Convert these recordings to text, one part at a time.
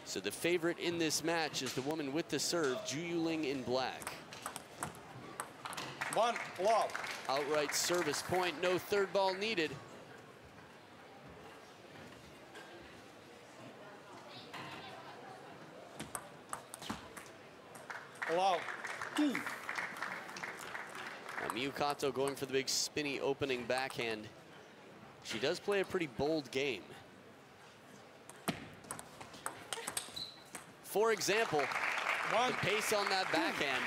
So the favorite in this match is the woman with the serve, Zhu Yuling in black. 1 love. Outright service point, no third ball needed. Love. 2. Now, Miyu Kato going for the big spinny opening backhand. She does play a pretty bold game. For example, the pace on that backhand.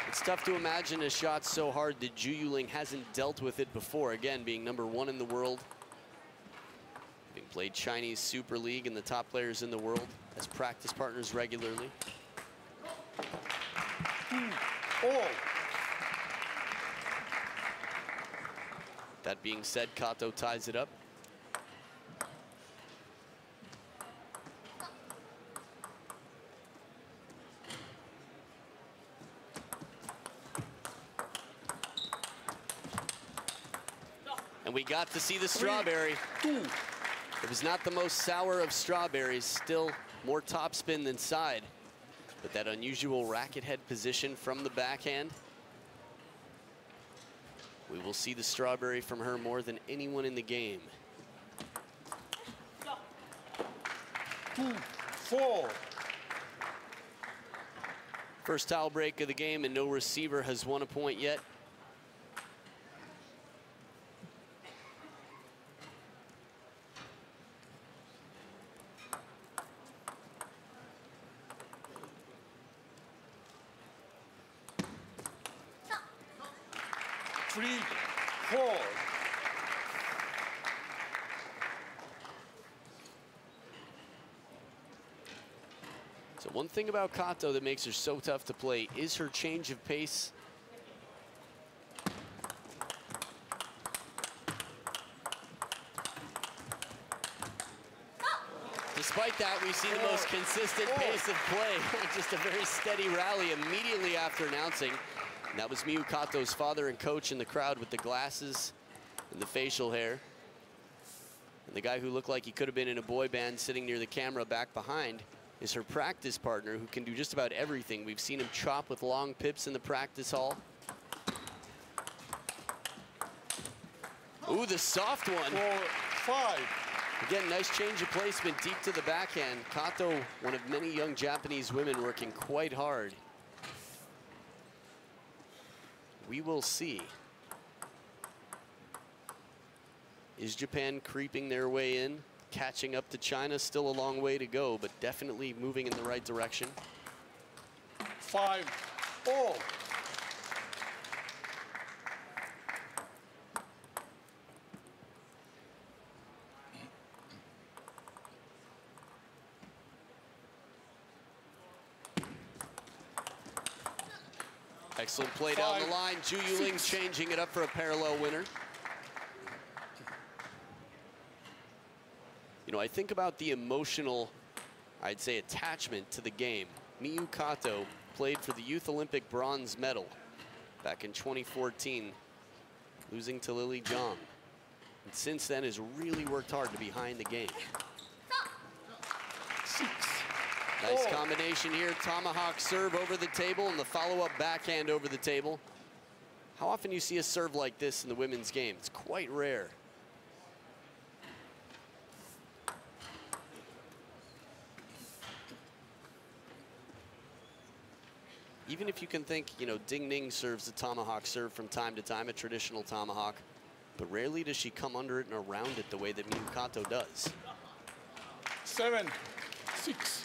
It's tough to imagine a shot so hard that Zhu Yuling hasn't dealt with it before. Again, being #1 in the world, having played Chinese Super League and the top players in the world as practice partners regularly. 2-all. That being said, Kato ties it up. And we got to see the strawberry. 3-2. It was not the most sour of strawberries, still more topspin than side. But that unusual racket head position from the backhand. We will see the strawberry from her more than anyone in the game. 2-4. First towel break of the game, and no receiver has won a point yet. So one thing about Kato that makes her so tough to play is her change of pace. Despite that, we see the most consistent pace of play. Just a very steady rally immediately after announcing. And that was Miyu Kato's father and coach in the crowd with the glasses and the facial hair. And the guy who looked like he could have been in a boy band sitting near the camera back behind is her practice partner, who can do just about everything. We've seen him chop with long pips in the practice hall. Ooh, the soft one. 4-5. Again, nice change of placement deep to the backhand. Kato, one of many young Japanese women working quite hard. We will see. Is Japan creeping their way in? Catching up to China, still a long way to go, but definitely moving in the right direction. 5-all. Excellent play down the line. Zhu Yuling's changing it up for a parallel winner. You know, I think about the emotional, I'd say, attachment to the game. Miyu Kato played for the Youth Olympic bronze medal back in 2014, losing to Lily Zhang. And since then has really worked hard to be behind the game. 6. Nice combination here. Tomahawk serve over the table and the follow-up backhand over the table. How often do you see a serve like this in the women's game? It's quite rare. Even if you can think, you know, Ding Ning serves the tomahawk serve from time to time, a traditional tomahawk, but rarely does she come under it and around it the way that Miyu Kato does. 7-6.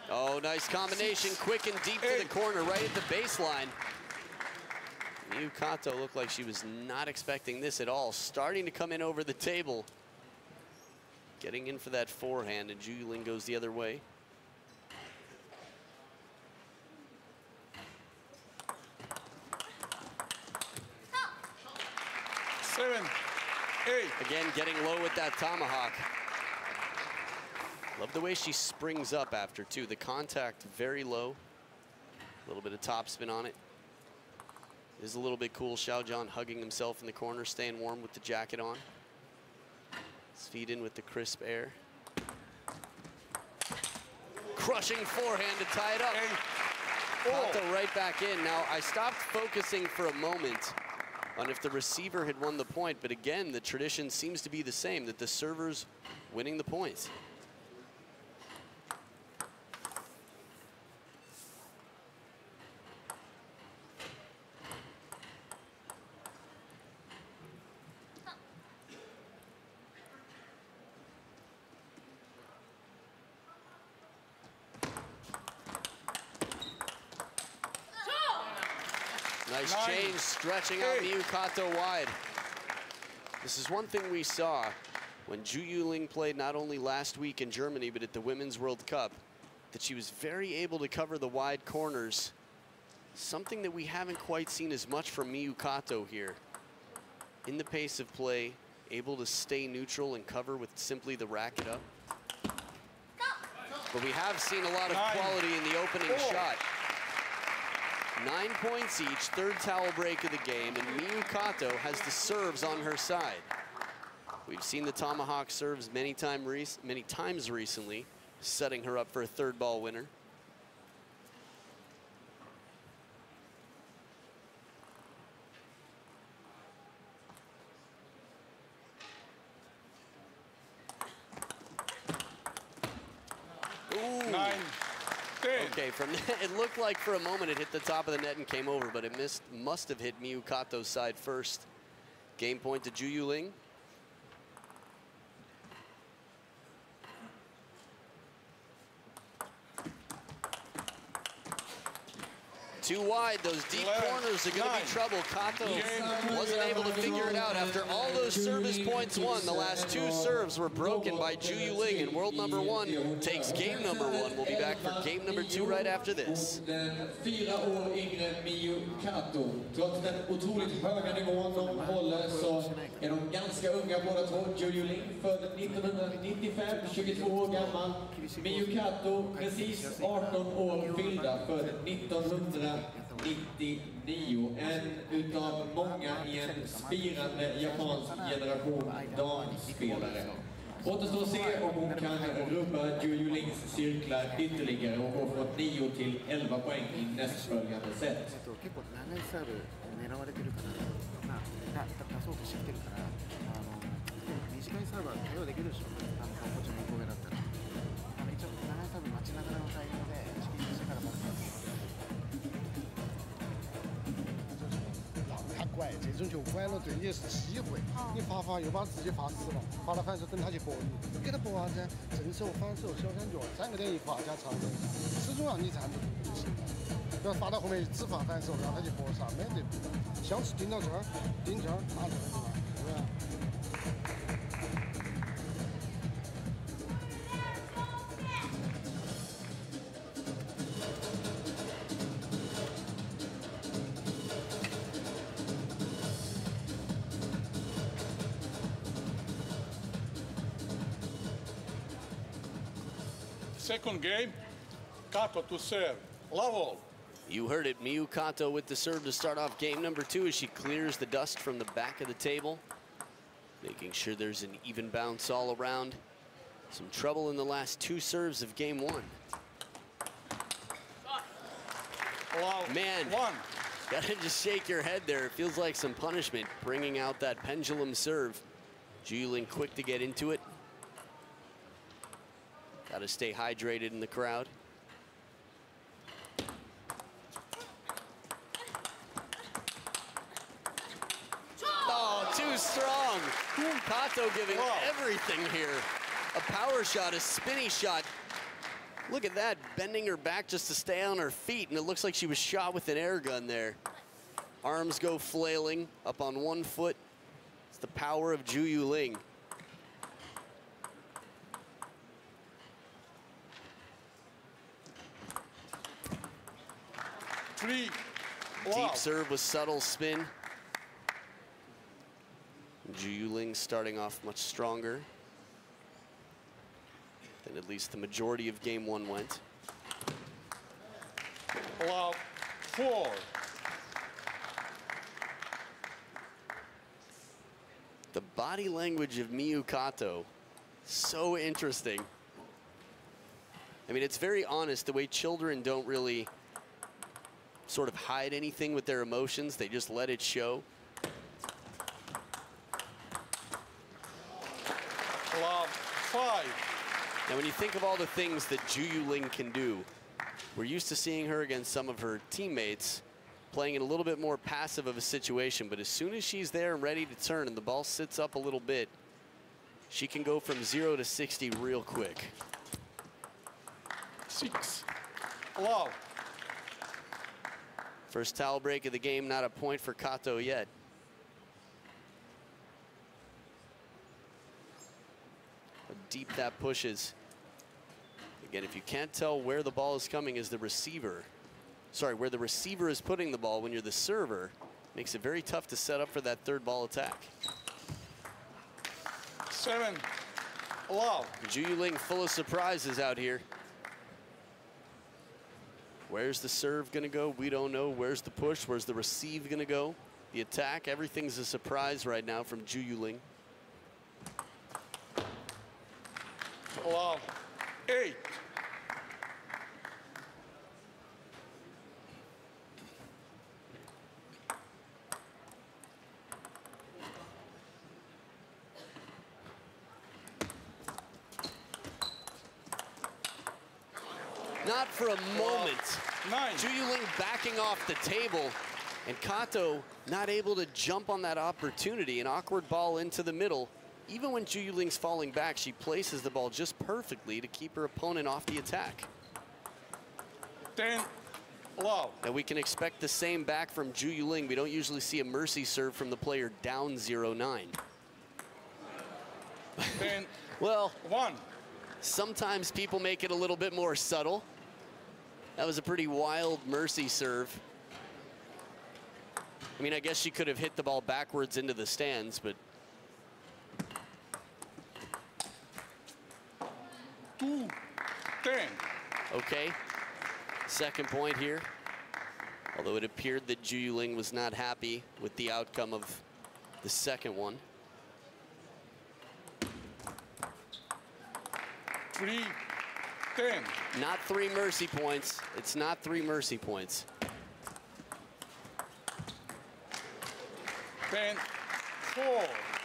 Oh, nice combination, quick and deep to the corner, right at the baseline. Miyu Kato looked like she was not expecting this at all. Starting to come in over the table. Getting in for that forehand, and Zhu Yuling goes the other way. 8. Again, getting low with that tomahawk. Love the way she springs up after, too. The contact very low. A little bit of topspin on it. Is a little bit cool. Xiaozhan hugging himself in the corner, staying warm with the jacket on. His feet in with the crisp air. Crushing forehand to tie it up. Kato right back in. Now, I stopped focusing for a moment on if the receiver had won the point, but again, the tradition seems to be the same, that the server's winning the points. Nice change, stretching out Miyu Kato wide. This is one thing we saw when Zhu Yuling played not only last week in Germany, but at the Women's World Cup, that she was very able to cover the wide corners. Something that we haven't quite seen as much from Miyu Kato here. In the pace of play, able to stay neutral and cover with simply the racket up. But we have seen a lot of quality in the opening shot. 9 points each, third towel break of the game, and Miyu Kato has the serves on her side. We've seen the tomahawk serves many times recently, setting her up for a third ball winner. Ooh. 9, 10. Okay, from it looked like for a moment it hit the top of the net and came over, but it must have hit Miyu Kato's side first. Game point to Zhu Yuling. Too wide, those deep corners are going to be trouble. Kato wasn't able to figure it out after all those service points won. The last two serves were broken by Zhu Yuling, and world number one takes game number one. We'll be back for game number two right after this. Den 4 år yngre Miyu Kato. Trots den otroligt höga nivån de håller så är de ganska unga båda två. Zhu Yuling född 1995, 22 år gammal. Miyu Kato precis 18 år fyllda, född 1999. En utav många i en spirande japansk generation damspelare. Återstår att se om hon kan rubba Zhu Yulings cirklar ytterligare och gå från 9 till 11 poäng i nästföljande set. 結構長いサーブ狙われてるから、出そうとしてるから、短いサーブは対応できるでしょ。こっちの向こう側だったら。一応長いサーブ待ちながらのタイミングでチキンしてからバックする。他拐这种就拐了，对你也是机会。你发又把自己发死了，发了反手等他去搏你，给他搏啥子？正手、反手、小三角，3个点一发加长的，始终让你站住就行了。不要发到后面只发反手，让他去搏啥没得。相持盯到这儿，盯这儿，打这个地方，对不对？ Second game, Kato to serve. Level. You heard it, Miyu Kato with the serve to start off game number two as she clears the dust from the back of the table, making sure there's an even bounce all around. Some trouble in the last two serves of game one. Man, gotta just shake your head there. It feels like some punishment, bringing out that pendulum serve. Zhu Yuling quick to get into it. Gotta stay hydrated in the crowd. Oh, too strong. Kato giving everything here. A power shot, a spinny shot. Look at that, bending her back just to stay on her feet, and it looks like she was shot with an air gun there. Arms go flailing, up on one foot. It's the power of Zhu Yuling. Deep serve with subtle spin. Zhu Zhu Yuling starting off much stronger than at least the majority of game one went. Love 4. The body language of Miyu Kato, so interesting. I mean, it's very honest, the way children don't really sort of hide anything with their emotions. They just let it show. Love 5. Now, when you think of all the things that Zhu Yuling can do, we're used to seeing her against some of her teammates playing in a little bit more passive of a situation, but as soon as she's there and ready to turn and the ball sits up a little bit, she can go from 0 to 60 real quick. 6. Love. First towel break of the game, not a point for Kato yet. How deep that pushes. Again, if you can't tell where the ball is coming as the receiver, sorry, where the receiver is putting the ball when you're the server, makes it very tough to set up for that third ball attack. 7. Love. Zhu Yuling full of surprises out here. Where's the serve gonna go? We don't know. Where's the push? Where's the receive gonna go? The attack, everything's a surprise right now from Zhu Yuling. Love 8. Not for a moment. 9. Zhu Yuling backing off the table, and Kato not able to jump on that opportunity. An awkward ball into the middle. Even when Zhu Yuling's falling back, she places the ball just perfectly to keep her opponent off the attack. 10. Love. And we can expect the same back from Zhu Yuling. We don't usually see a mercy serve from the player down 0-9. 10. Well, 1. sometimes people make it a little bit more subtle. That was a pretty wild mercy serve. I mean, I guess she could have hit the ball backwards into the stands, but 2. 10. okay. Second point here. Although it appeared that Zhu Yuling was not happy with the outcome of the second one. 3. 10. Not 3 mercy points. It's not 3 mercy points. 10. 4.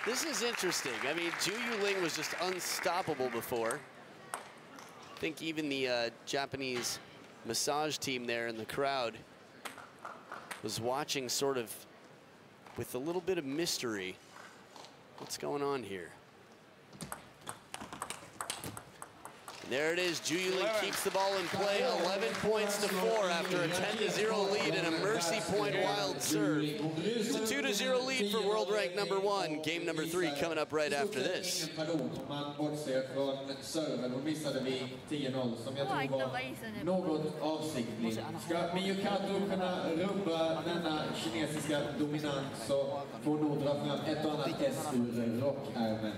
This is interesting. I mean, Zhu Yuling was just unstoppable before. I think even the Japanese massage team there in the crowd was watching sort of with a little bit of mystery. What's going on here? There it is. Zhu Yuling keeps the ball in play. 11 points to 4 after a 10-0 lead and a mercy point wild serve. It's a 2-0 lead for world rank number 1. Game number 3 coming up right after this. Man bortser från serven och missade vi 10-0 som jag tror var något avsiktligt. Ska Miyu Kato kunna rubba denna kinesiska dominans så får nog dra fram ett och annat S ur rockärmen.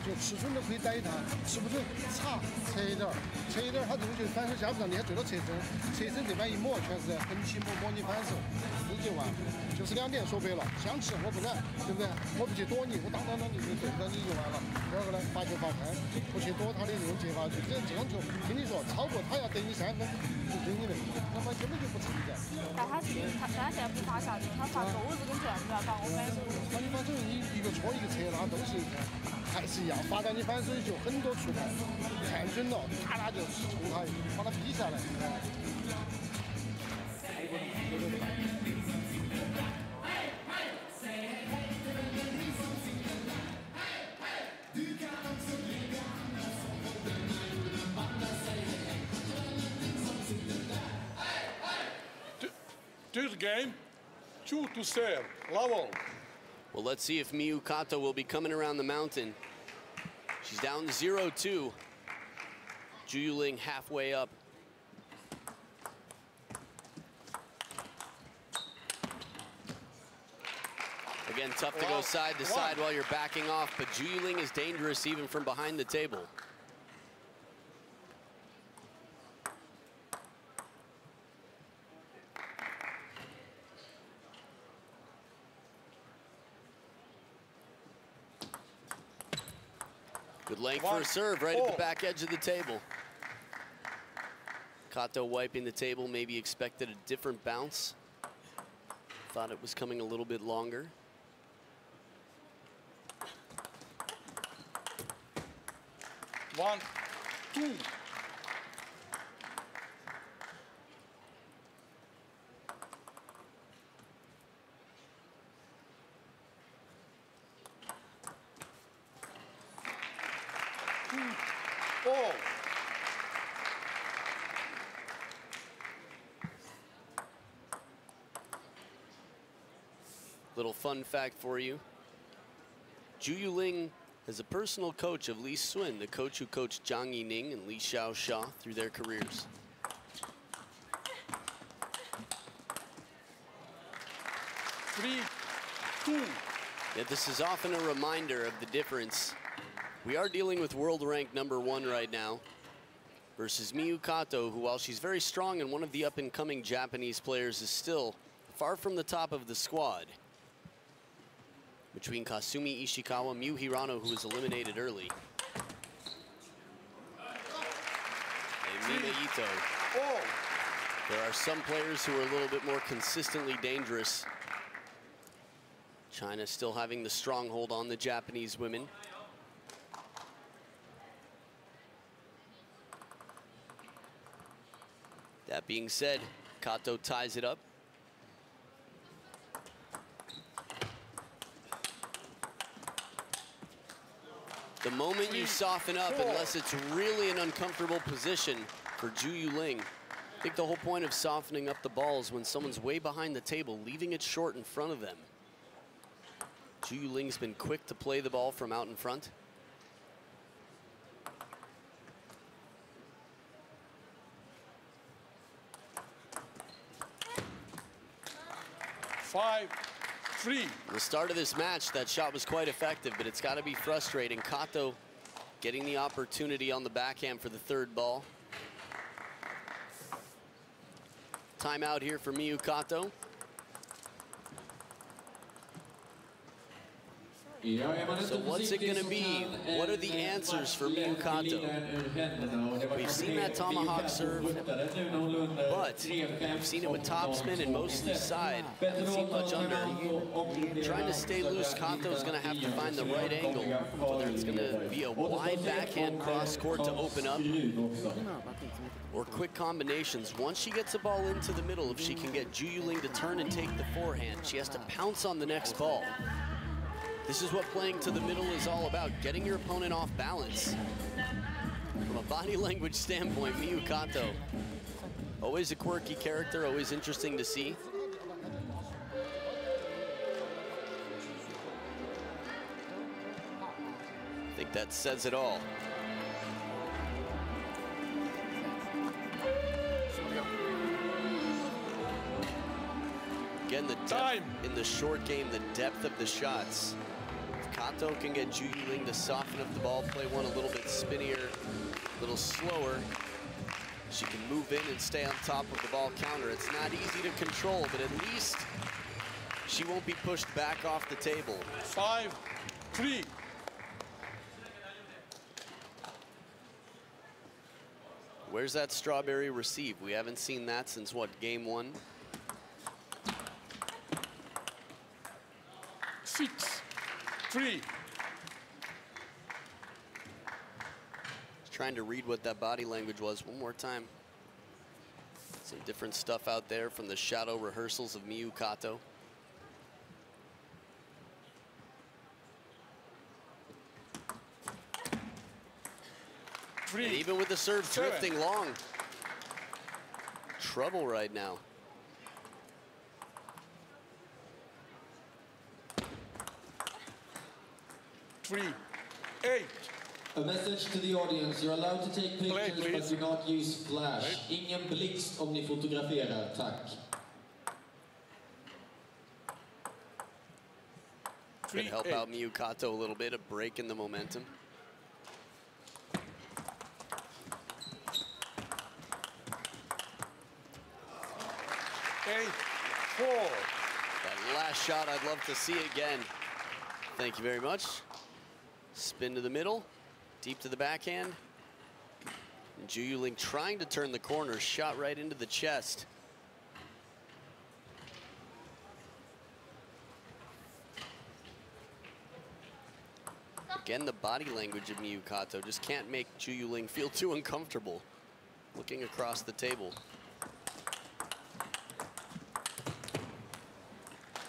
就尺寸都可以逮他，尺不准差侧一点儿，侧一点儿，他这个就是反手加不上，你还最多侧身，侧身这边一摸全是横起摸你反手，你就完，就是2点说白了，想吃我不敢，对不对？我不去躲你，我当你就对着你就完了。第二个呢，罚球罚开，不去躲他的这种接发球，这样球听你说超过他要得你3分，就对你的，那么根本就不存在。但他现在不罚下球，他罚钩子跟拳子，罚我反手。罚你反手一个戳一个侧拉都是一个。还是一样，罚到你反手就很多出牌，看准了，他就冲他，把他逼下来。This game, 2 to serve. Level. Well, let's see if Miyu Kato will be coming around the mountain. She's down 0-2. Zhu Yuling halfway up. Again, tough to go side to side while you're backing off, but Zhu Yuling is dangerous even from behind the table. Good length for a serve right at the back edge of the table. Kato wiping the table, maybe expected a different bounce. Thought it was coming a little bit longer. One, two. Oh. Little fun fact for you. Zhu Yuling is a personal coach of Li Sun, the coach who coached Zhang Yining and Li Xiaoxia through their careers. Three, two. Yet this is often a reminder of the difference. We are dealing with world rank #1 right now versus Miyu Kato, who, while she's very strong and one of the up-and-coming Japanese players, is still far from the top of the squad. Between Kasumi Ishikawa, Miyu Hirano, who was eliminated early, and Mina Ito. There are some players who are a little bit more consistently dangerous. China still having the stronghold on the Japanese women. That being said, Kato ties it up. The moment you soften up, unless it's really an uncomfortable position for Zhu Yuling, I think the whole point of softening up the ball is when someone's way behind the table, leaving it short in front of them. Zhu Yuling's been quick to play the ball from out in front. Five, three. The start of this match, that shot was quite effective, but it's got to be frustrating. Kato getting the opportunity on the backhand for the third ball. Timeout here for Miyu Kato. So what's it going to be? What are the answers for Miyu Kato? We've seen that tomahawk serve, but we've seen it with topspin and mostly side. Hasn't seen much under. Trying to stay loose, Kato's going to have to find the right angle, whether it's going to be a wide backhand cross court to open up, or quick combinations. Once she gets the ball into the middle, if she can get Zhu Yuling to turn and take the forehand, she has to pounce on the next ball. This is what playing to the middle is all about, getting your opponent off balance. From a body language standpoint, Miyu Kato, always a quirky character, always interesting to see. I think that says it all. Again, the depth in the short game, the depth of the shots. Kato can get Zhu Yuling to soften up the ball, play one a little bit spinnier, a little slower. She can move in and stay on top of the ball counter. It's not easy to control, but at least she won't be pushed back off the table. 5-3. Where's that strawberry receive? We haven't seen that since, what, game 1? 6-3. Trying to read what that body language was one more time. Some different stuff out there from the shadow rehearsals of Miyu Kato. And even with the serve drifting long, trouble right now. Three, 8. A message to the audience. You're allowed to take pictures, but do not use flash. Ingen blixt om ni fotograferar, tack. Could help out Miyu Kato a little bit, a break in the momentum. 8-4. That last shot, I'd love to see again. Thank you very much. Spin to the middle, deep to the backhand. And Zhu Yuling trying to turn the corner, shot right into the chest. Again, the body language of Miyu Kato just can't make Zhu Yuling feel too uncomfortable looking across the table.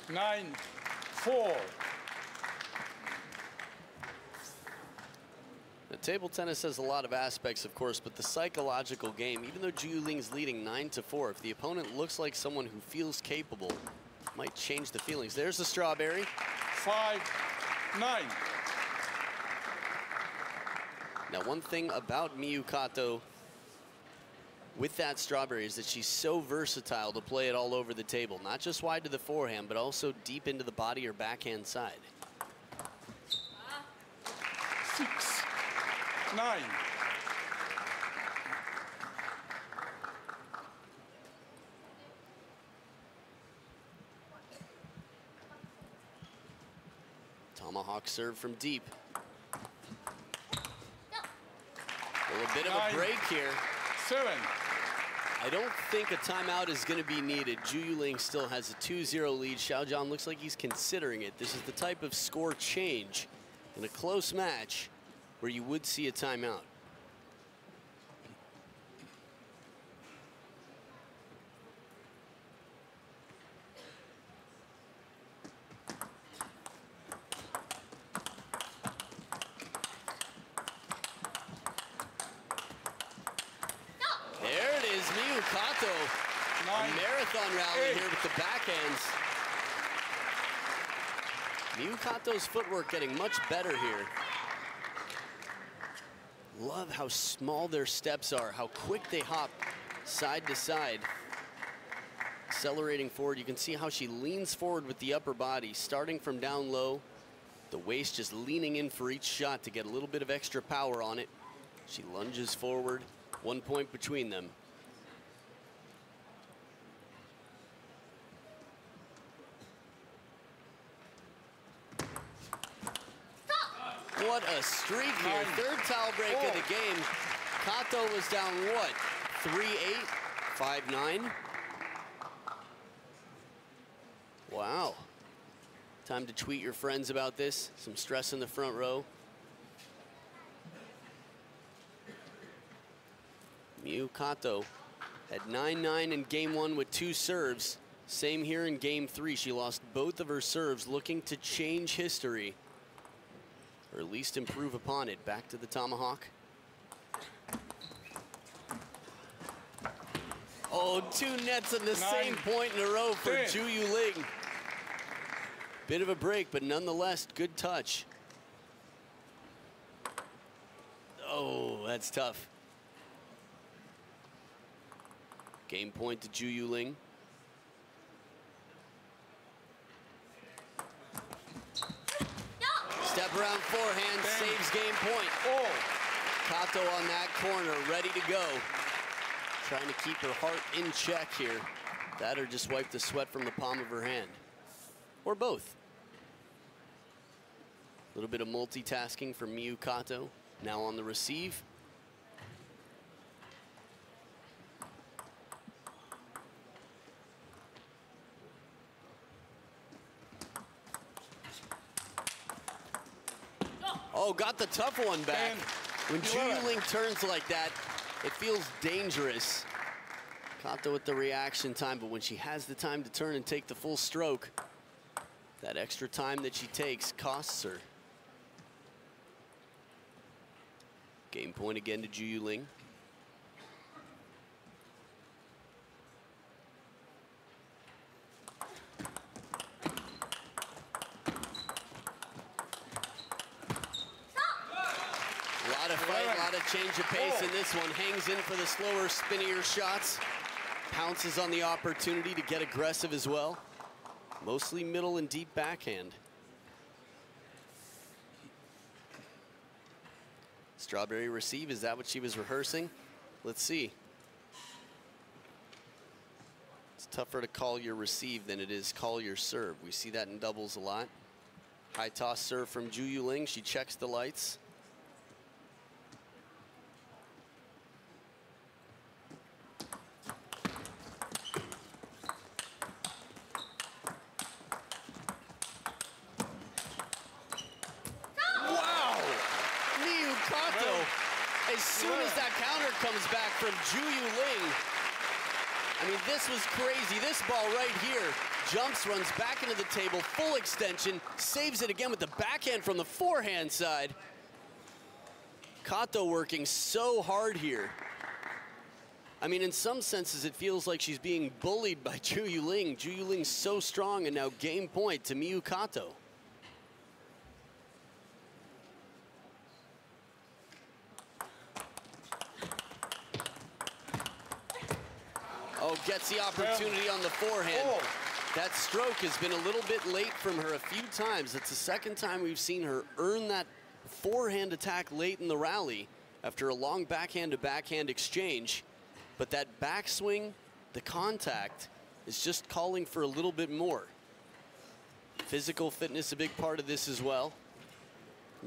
9-4. The table tennis has a lot of aspects, of course, but the psychological game, even though Zhu Yuling's leading 9-4, if the opponent looks like someone who feels capable, might change the feelings. There's the strawberry. 5-9. Now, one thing about Miyu Kato with that strawberry is that she's so versatile to play it all over the table, not just wide to the forehand, but also deep into the body or backhand side. 6-9. Tomahawk serve from deep. A little bit of a break here. 7. I don't think a timeout is going to be needed. Zhu Yuling still has a 2-0 lead. Xiaozhan looks like he's considering it. This is the type of score change in a close match where you would see a timeout. There it is, Miyu Kato. A marathon rally here with the backhands. Miyu Kato's footwork getting much better here. Love how small their steps are, how quick they hop side to side. Accelerating forward, you can see how she leans forward with the upper body, starting from down low. The waist just leaning in for each shot to get a little bit of extra power on it. She lunges forward, 1 point between them. What a streak here. Third towel break of the game. Kato was down what? 3-8, 5-9. Wow. Time to tweet your friends about this. Some stress in the front row. Miyu Kato had 9-9 in game 1 with 2 serves. Same here in game 3. She lost both of her serves, looking to change history, or at least improve upon it. Back to the tomahawk. Oh, 2 nets on the same point in a row for Zhu Yuling. Bit of a break, but nonetheless, good touch. Oh, that's tough. Game point to Zhu Yuling. Step around forehand, saves game point. Oh, Kato on that corner, ready to go. Trying to keep her heart in check here. That or just wipe the sweat from the palm of her hand. Or both. A little bit of multitasking for Miyu Kato. Now on the receive. Oh, got the tough one back. When Zhu Yuling turns like that, it feels dangerous. Kato with the reaction time, but when she has the time to turn and take the full stroke, that extra time that she takes costs her. Game point again to Zhu Yuling. A lot of fight, a lot of change of pace in this one. Hangs in for the slower, spinnier shots. Pounces on the opportunity to get aggressive as well. Mostly middle and deep backhand. Strawberry receive, is that what she was rehearsing? Let's see. It's tougher to call your receive than it is call your serve. We see that in doubles a lot. High toss serve from Zhu Yuling. She checks the lights. As soon as that counter comes back from Zhu Yuling, I mean, this was crazy. This ball right here jumps, runs back into the table, full extension, saves it again with the backhand from the forehand side. Kato working so hard here. I mean, in some senses, it feels like she's being bullied by Zhu Yuling. Zhu Yuling's so strong, and now game point to Miyu Kato. Oh, gets the opportunity on the forehand. That stroke has been a little bit late from her a few times. It's the second time we've seen her earn that forehand attack late in the rally after a long backhand-to-backhand exchange. But that backswing, the contact, is just calling for a little bit more. Physical fitness a big part of this as well.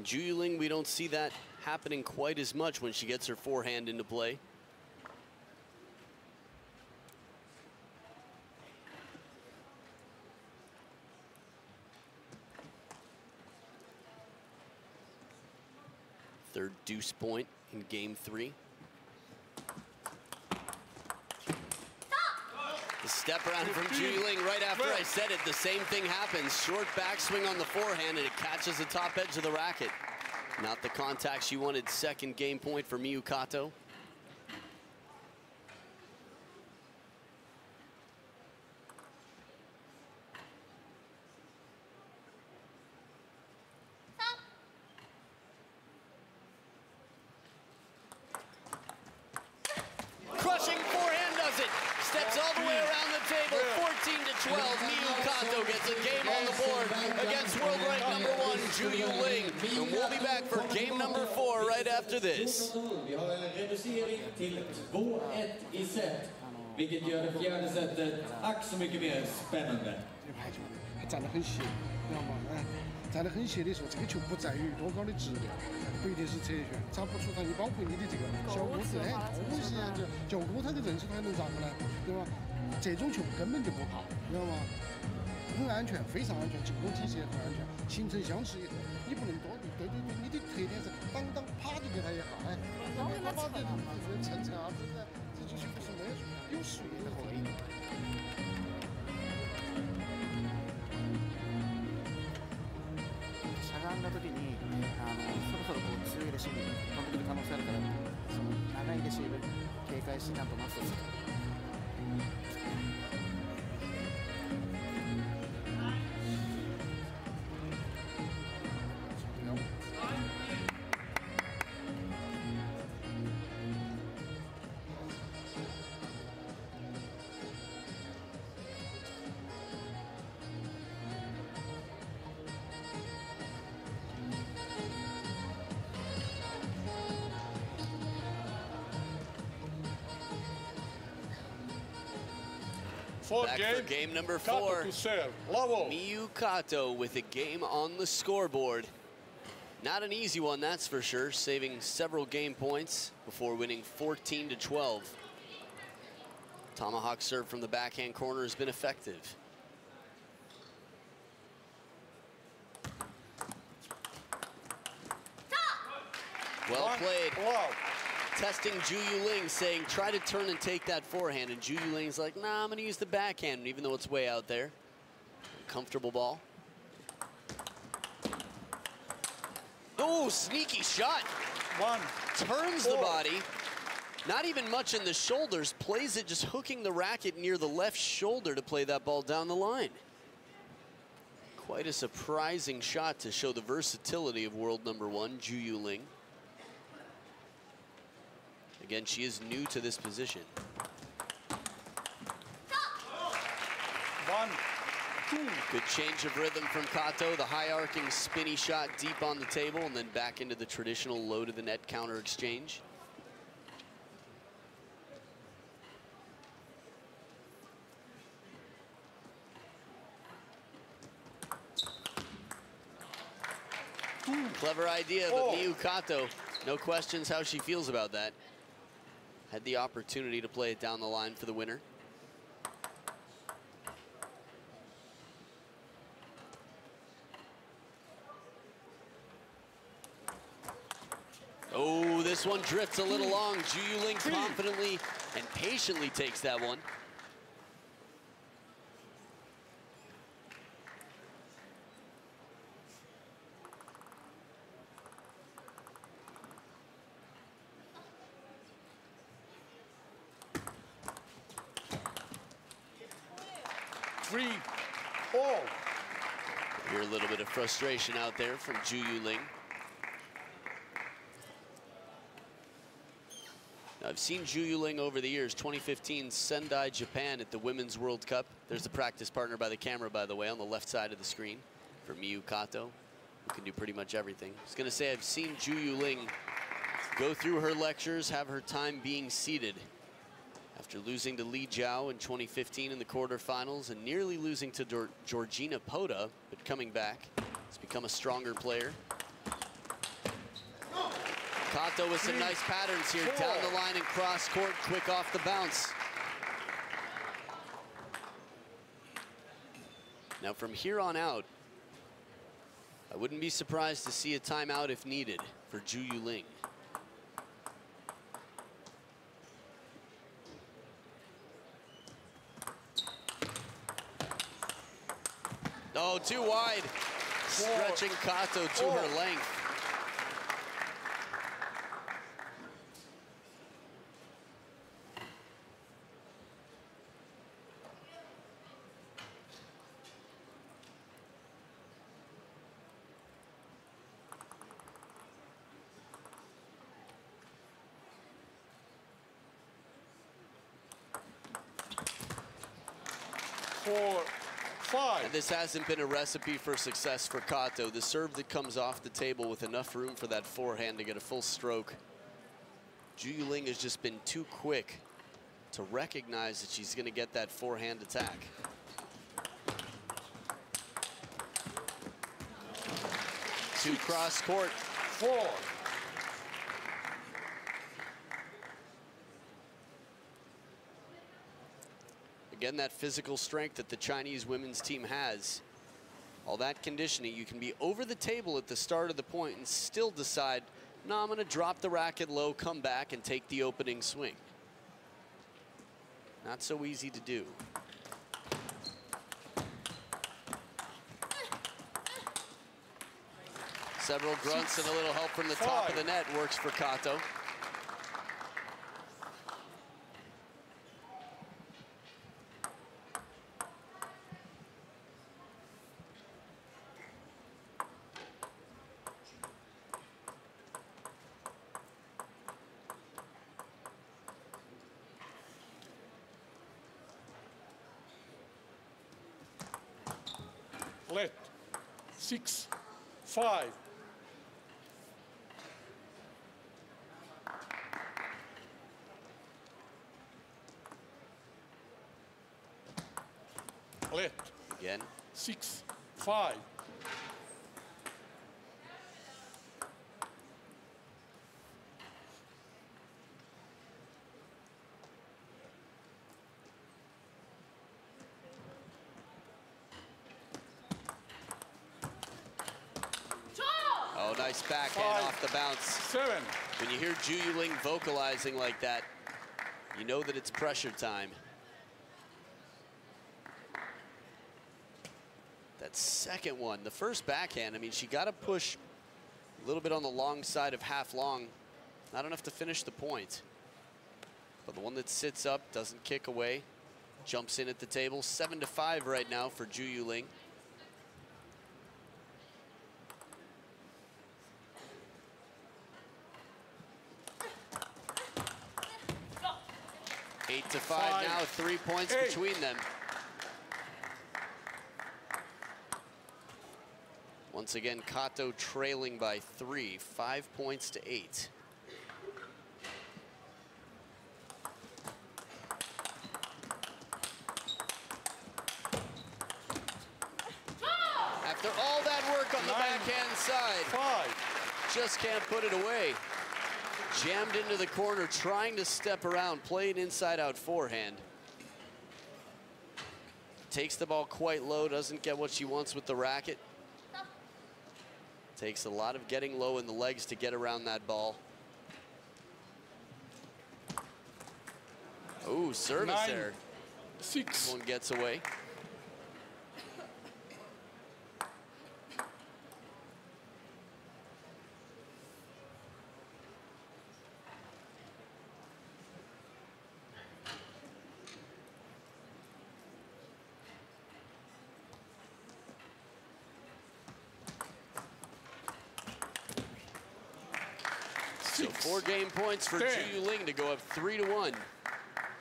Zhu Yuling, we don't see that happening quite as much when she gets her forehand into play. Third deuce point in game 3. The step around from Zhu Yuling right after I said it, the same thing happens. Short backswing on the forehand and it catches the top edge of the racket. Not the contact she wanted. Second game point for Miyu Kato. Crushing forehand does it. Steps all the way around the table. 14-12. Miyu Kato gets a game on the board against world rank #1 Zhu Yuling. And we'll be back for game number 4 right after this. Vi har en reducering till 2-1 i set, vilket gör det fjärde setet ack så mycket mer spännande. 站得很斜，知道吗？站得很斜的时候，这个球不在于多高的质量，不一定是侧旋，找不出它。你包括你的这个小钩子，哎，东西啊，就勾它的认识它能咋个呢？对吧？这种球根本就不怕，知道吗？很安全，非常安全，进攻体系也很安全，形成相持以后，你不能多，对，你的特点是当啪就给他一下，哎，啪的蹭啊，这就是不是没有水的后力。 しゃがんだ時にそろそろこう強いレシーブ飛んでくる可能性あるからその長いレシーブ警戒してちゃんとマスをする。Back for game number 4. Kato to serve. Lavo. Miyu Kato with a game on the scoreboard. Not an easy one, that's for sure, saving several game points before winning 14-12. Tomahawk serve from the backhand corner has been effective. Well played. Wow. Testing Zhu Yuling, saying try to turn and take that forehand, and Zhu Yuling's like, nah, I'm gonna use the backhand, even though it's way out there. Comfortable ball. Oh, sneaky shot. One. Turns the body. Not even much in the shoulders, plays it just hooking the racket near the left shoulder to play that ball down the line. Quite a surprising shot to show the versatility of world #1, Zhu Yuling. Again, she is new to this position. One. Good change of rhythm from Kato. The high arcing spinny shot deep on the table and then back into the traditional low to the net counter exchange. Clever idea, but Miyu Kato, no questions how she feels about that. Had the opportunity to play it down the line for the winner. Oh, this one drifts a little long. Zhu Yuling confidently and patiently takes that one. Hear a little bit of frustration out there from Zhu Yuling. I've seen Zhu Yuling over the years. 2015 Sendai, Japan at the Women's World Cup. There's the practice partner by the camera, by the way, on the left side of the screen for Miyu Kato, who can do pretty much everything. I was gonna say, I've seen Zhu Yuling go through her lectures, have her time being seated after losing to Li Jiao in 2015 in the quarterfinals and nearly losing to Georgina Pota, but coming back. Has become a stronger player. Kato with some nice patterns here, down the line and cross court, quick off the bounce. Now from here on out, I wouldn't be surprised to see a timeout if needed for Zhu Yuling. Oh, too wide. Stretching Kato to her length. And this hasn't been a recipe for success for Kato. The serve that comes off the table with enough room for that forehand to get a full stroke. Zhu Yuling has just been too quick to recognize that she's going to get that forehand attack. To cross court. Again, that physical strength that the Chinese women's team has. All that conditioning, you can be over the table at the start of the point and still decide, no, I'm gonna drop the racket low, come back and take the opening swing. Not so easy to do. Several grunts and a little help from the top of the net works for Kato. Let 6-5. Let. Again. 6-5. Oh, nice backhand off the bounce. 7. When you hear Zhu Yuling vocalizing like that, you know that it's pressure time. That second one, the first backhand, I mean, she got to push a little bit on the long side of half long. Not enough to finish the point. But the one that sits up, doesn't kick away, jumps in at the table. 7-5 right now for Zhu Yuling. Eight to 5 now, 3 points between them. Once again, Kato trailing by 3, 5 points to 8. After all that work on the backhand side, 5. just can't put it away. Jammed into the corner, trying to step around, play an inside-out forehand. Takes the ball quite low, doesn't get what she wants with the racket. Takes a lot of getting low in the legs to get around that ball. Ooh, service 9, there. 6. One gets away. So 4 game points for 10. Ju Yuling to go up 3-1.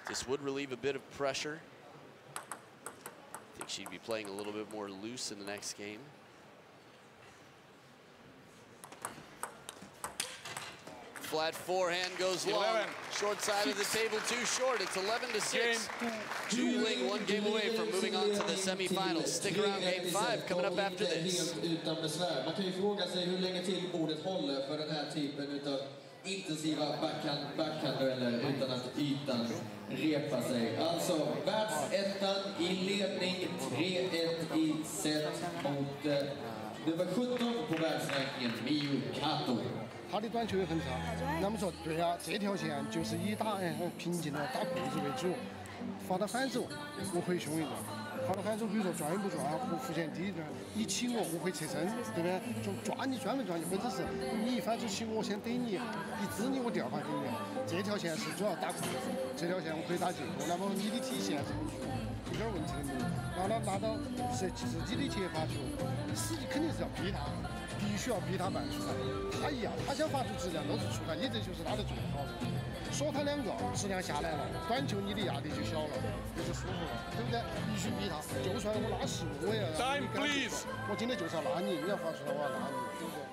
This would relieve a bit of pressure. I think she'd be playing a little bit more loose in the next game. Flat forehand goes long. 11. Short side of the table, too short. It's 11-6. Game 2. Ju Yuling 1 game away from moving on to the semifinals. Stick around, game 5 coming up after this. Utan besvär. Man kan ju fråga sig hur länge till bordet håller för den här typen av intensiva backhanddueller utan att ytan repar sig. Alltså världsettan i ledning, 3-1 i set mot nummer 17 på världsrankingen, Miyu Kato. 他的短球也很差。那么说，对呀、这条线就是以打平静的打裤子为主，发到反手我会凶一点，发到反手比如说转不转或弧线低一点，一起我会侧身，对不对？就抓你转没转，或者是你一反手起我先怼你，一支你我第二发给你。这条线是主要打裤子，这条线我可以打进攻。那么你的体线是有点问题的没有？然后呢，拿到是自己的接发球，实际肯定是要逼他。 必须要逼他慢出来，他一样，他想发出质量都是出来，你这就是打得最好的。说他两个质量下来了，短球你的压力就小了，你就舒服了，对不对？必须逼他，就算我拉15，我也要让你 Time, please. 我今天就是要拉你，你要发出来我要拉你，对不对？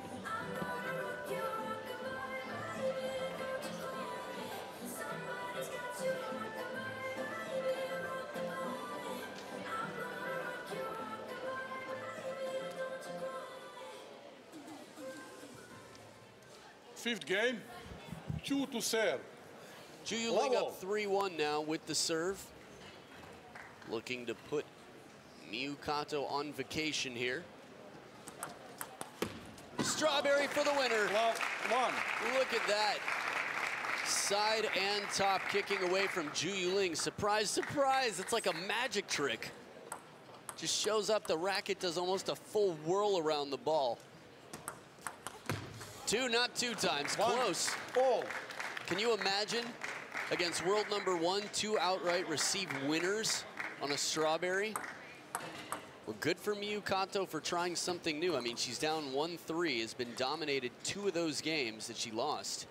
5th game, 2 to serve. Ju Yuling up 3-1 now with the serve. Looking to put Miyu Kato on vacation here. Strawberry for the winner. 1. Look at that. Side and top kicking away from Ju Yuling. Surprise, surprise. It's like a magic trick. Just shows up, the racket does almost a full whirl around the ball. 2, not 2 times, 1. close. All. Can you imagine against world number 1, 2 outright receive winners on a strawberry? Well, good for Miyu Kato for trying something new. I mean, she's down 1-3, has been dominated 2 of those games that she lost.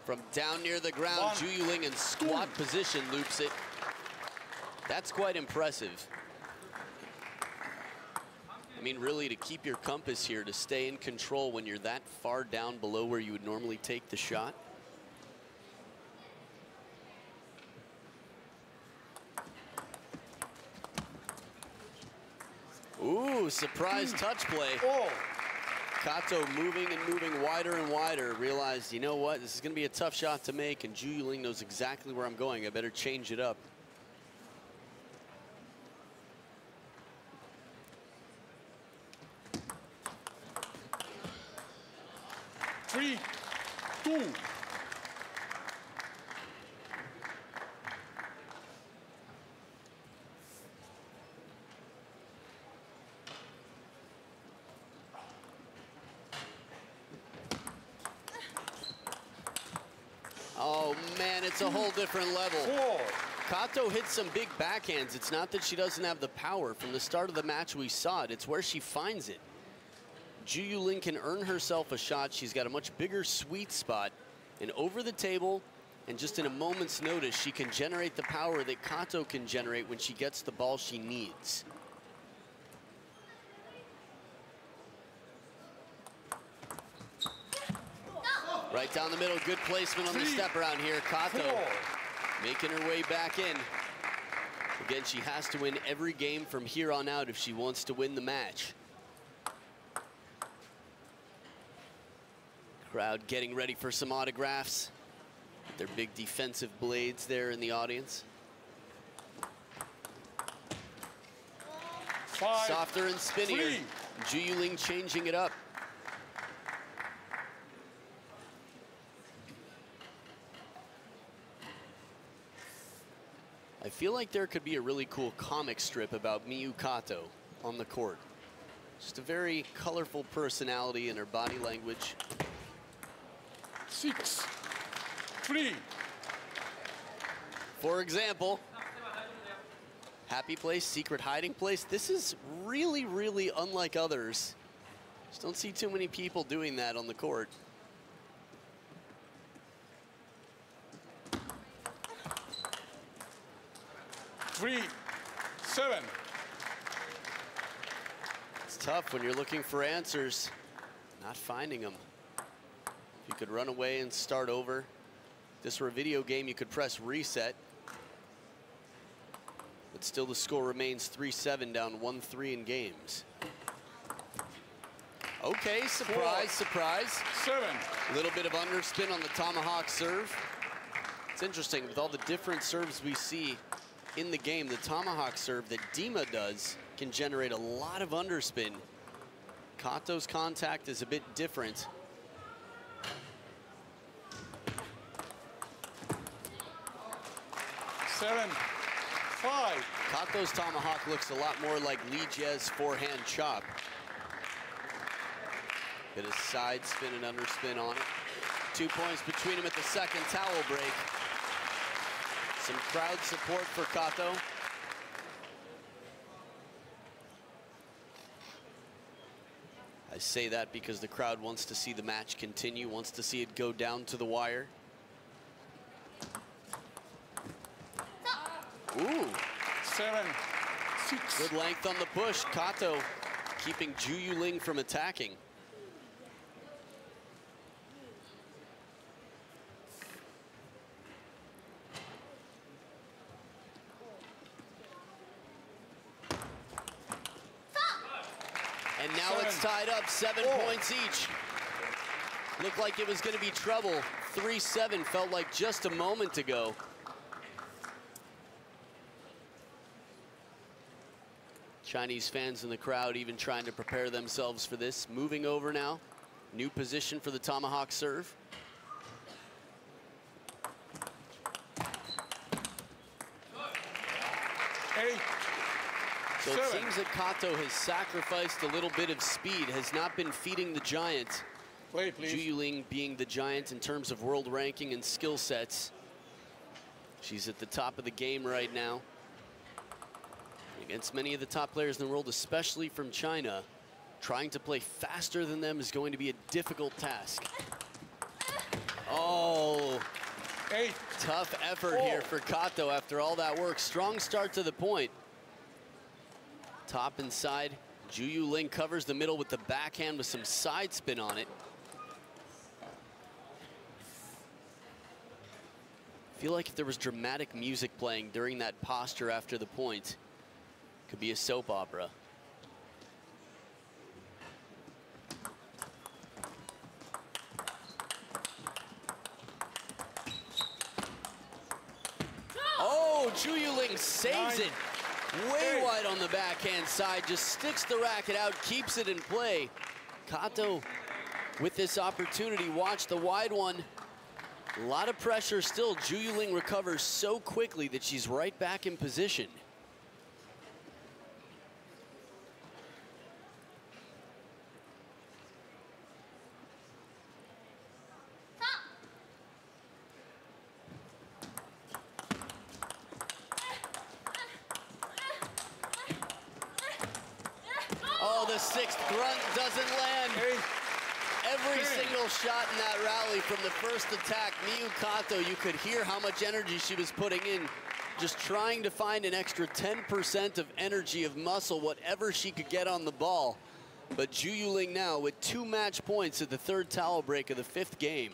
From down near the ground, Ju Yuling in squat position loops it. That's quite impressive. I mean, really, to keep your compass here, to stay in control when you're that far down below where you would normally take the shot. Ooh, surprise touch play. All. Kato moving and moving wider and wider, realized, you know what, this is going to be a tough shot to make, and Ju Yuling knows exactly where I'm going. I better change it up. Three, 2. Oh man, it's a whole different level. 4. Kato hits some big backhands. It's not that she doesn't have the power. From the start of the match, we saw it. It's where she finds it. Ju Yuling can earn herself a shot. She's got a much bigger sweet spot. And over the table, and just in a moment's notice, she can generate the power that Kato can generate when she gets the ball she needs. Right down the middle, good placement on the step around here. Kato making her way back in. Again, she has to win every game from here on out if she wants to win the match. Crowd getting ready for some autographs. Their big defensive blades there in the audience. 5, Softer and spinnier. 3. Zhu Yuling changing it up. I feel like there could be a really cool comic strip about Miyu Kato on the court. Just a very colorful personality in her body language. 6, 3. For example, happy place, secret hiding place. This is really, really unlike others. Just don't see too many people doing that on the court. 3, 7. It's tough when you're looking for answers, not finding them. If you could run away and start over. If this were a video game, you could press reset. But still the score remains 3-7, down 1-3 in games. Okay, surprise, 4, surprise. 7. A little bit of underspin on the tomahawk serve. It's interesting, with all the different serves we see in the game, the tomahawk serve that Dima does can generate a lot of underspin. Kato's contact is a bit different. Seven, 5. Kato's tomahawk looks a lot more like Li Jie's forehand chop. Bit of side spin and underspin on it. 2 points between them at the second towel break. Some crowd support for Kato. I say that because the crowd wants to see the match continue, wants to see it go down to the wire. Ooh. 7, 6. Good length on the push. Kato keeping Zhu Yuling from attacking. And now it's tied up, 7 points each. Looked like it was going to be trouble. 3-7 felt like just a moment ago. Chinese fans in the crowd even trying to prepare themselves for this. Moving over now. New position for the tomahawk serve. So it seems that Kato has sacrificed a little bit of speed, has not been feeding the giant. Play, please. Zhu Yuling being the giant in terms of world ranking and skill sets. She's at the top of the game right now. Against many of the top players in the world, especially from China, trying to play faster than them is going to be a difficult task. Oh, tough effort here for Kato after all that work. Strong start to the point. Top inside, Zhu Yuling covers the middle with the backhand with some side spin on it. I feel like if there was dramatic music playing during that posture after the point, it could be a soap opera. Oh, Zhu Yuling saves it. Way wide on the backhand side, just sticks the racket out, keeps it in play. Kato with this opportunity, watch the wide one. A lot of pressure still. Zhu Yuling recovers so quickly that she's right back in position. Oh, the sixth grunt doesn't land. Every single shot in that rally from the first attack, Miyu Kato, you could hear how much energy she was putting in, just trying to find an extra 10% of energy, of muscle, whatever she could get on the ball. But Zhu Yuling now with 2 match points at the 3rd towel break of the 5th game.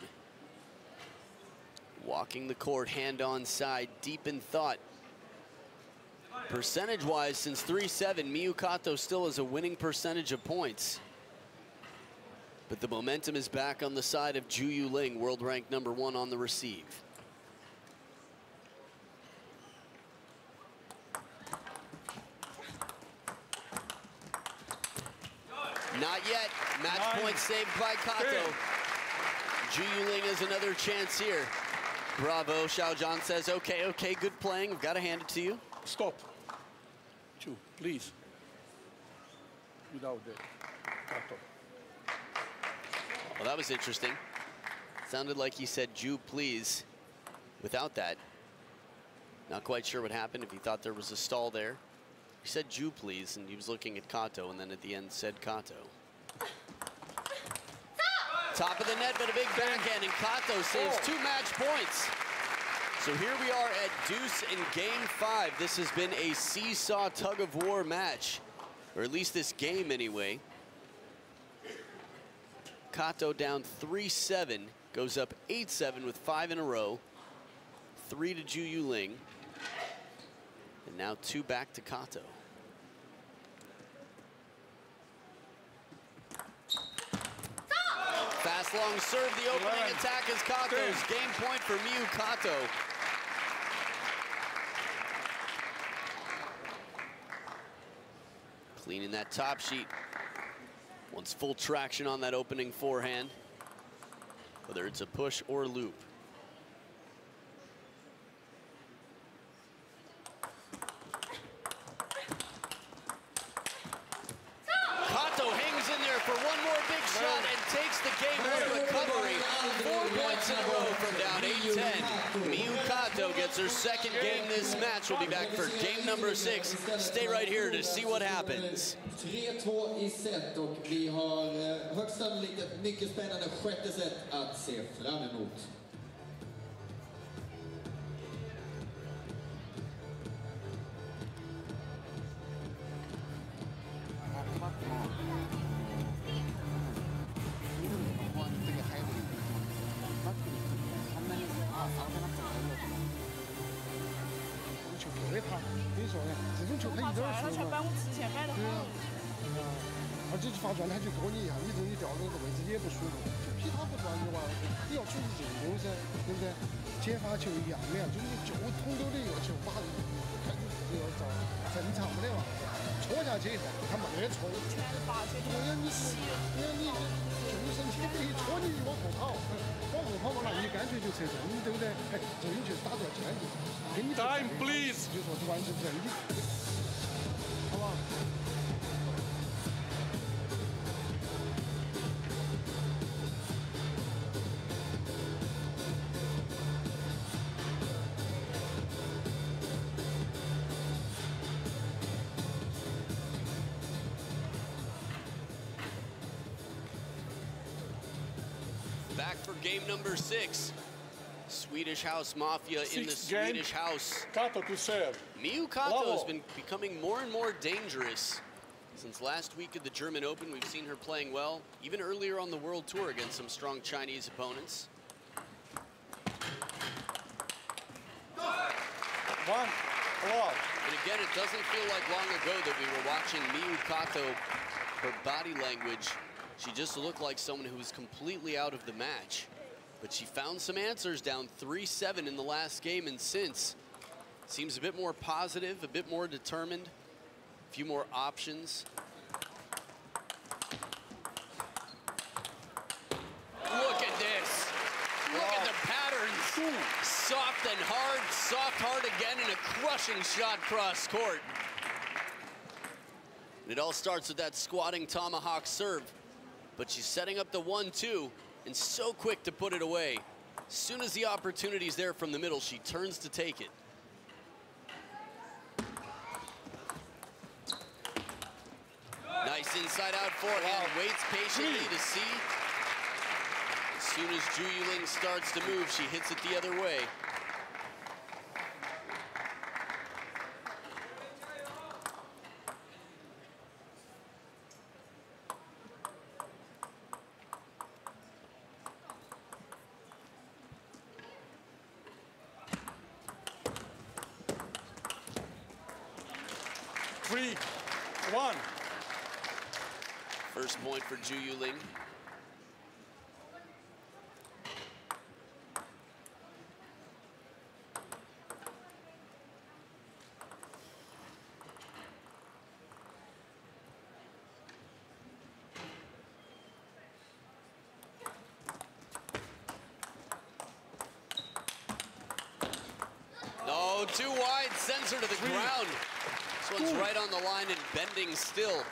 Walking the court, hand on side, deep in thought. Percentage-wise, since 3-7, Miyu Kato still has a winning percentage of points. But the momentum is back on the side of Zhu Yuling, world ranked #1 on the receive. Not yet. Match point saved by Kato. Zhu Yuling has another chance here. Bravo, Xiaozhan says, okay, good playing. I've got to hand it to you. Stop. Zhu, please. Without that. Kato. Well, that was interesting. Sounded like he said, Zhu, please, without that. Not quite sure what happened, if he thought there was a stall there. He said, Zhu, please, and he was looking at Kato, and then at the end said Kato. Top of the net, but a big backhand, and Kato saves 2 match points. So here we are at deuce in game 5. This has been a seesaw tug-of-war match, or at least this game anyway. Kato down 3-7, goes up 8-7 with 5 in a row. 3 to Zhu Yuling. And now 2 back to Kato. Fast long serve, the opening attack is Kato's. Game point for Miyu Kato. Cleaning that top sheet. Wants full traction on that opening forehand, whether it's a push or a loop. Kato hangs in there for one more big shot and takes the game with recovery. 4 points in a row from down 8-10. Miyu Kato gets her 2nd game this match. We'll be back for game number 6. Stay right here to see what happens. 3-2 i set och vi har högst sannolikt ett mycket spännande 6:e set att se fram emot.而这发转他就拖你一下，你这你掉那个位置也不舒服。就劈他不转的话，你要处理进攻噻，对不对？接发球一样的，就是你就捅到的一个球，把看就是要找正常不得嘛，戳下去噻，他没得戳。对呀，你就是神奇的一戳你往后跑，往后跑嘛，那你干脆就侧正，对不对？哎，这你就打断肩就跟你 Time, please. 就说完全不对，你好吧？ Back for game number 6. Swedish House Mafia in the Swedish House. Kato to serve. Miyu Kato has been becoming more and more dangerous. Since last week at the German Open, we've seen her playing well, even earlier on the World Tour against some strong Chinese opponents. 1 love. And again, it doesn't feel like long ago that we were watching Miyu Kato, her body language. She just looked like someone who was completely out of the match. But she found some answers down 3-7 in the last game, and since, seems a bit more positive, a bit more determined, a few more options. Look at this. Look at the patterns. Soft and hard, soft, hard again, and a crushing shot cross court. And it all starts with that squatting tomahawk serve. But she's setting up the 1-2 and so quick to put it away. As soon as the opportunity's there from the middle, she turns to take it. Nice inside out forehand, waits patiently to see soon as Zhu Yuling starts to move, she hits it the other way. Three, one. First point for Zhu Yuling. No, too wide, sends her to the ground. This one's right on the line and bending still.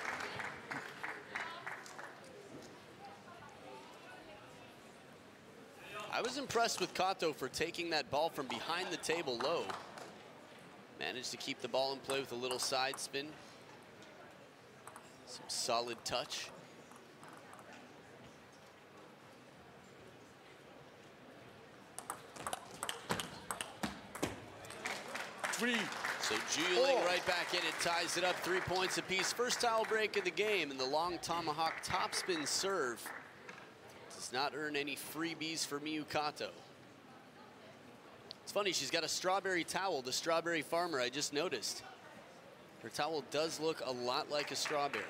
I was impressed with Kato for taking that ball from behind the table low. Managed to keep the ball in play with a little side spin. Some solid touch. Three. So Zhu Yuling right back in it, ties it up 3 points apiece. First towel break of the game, and the long tomahawk topspin serve does not earn any freebies for Miyu Kato. It's funny, she's got a strawberry towel, the strawberry farmer, I just noticed. Her towel does look a lot like a strawberry.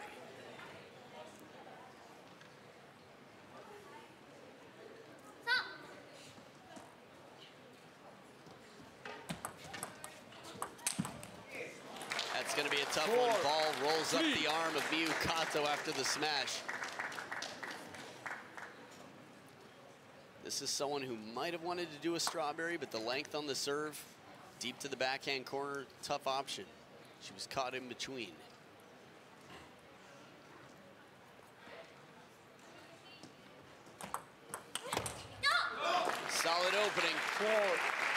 That's going to be a tough one. Ball rolls up the arm of Miyu Kato after the smash. This is someone who might have wanted to do a strawberry, but the length on the serve, deep to the backhand corner, tough option. She was caught in between. Solid opening.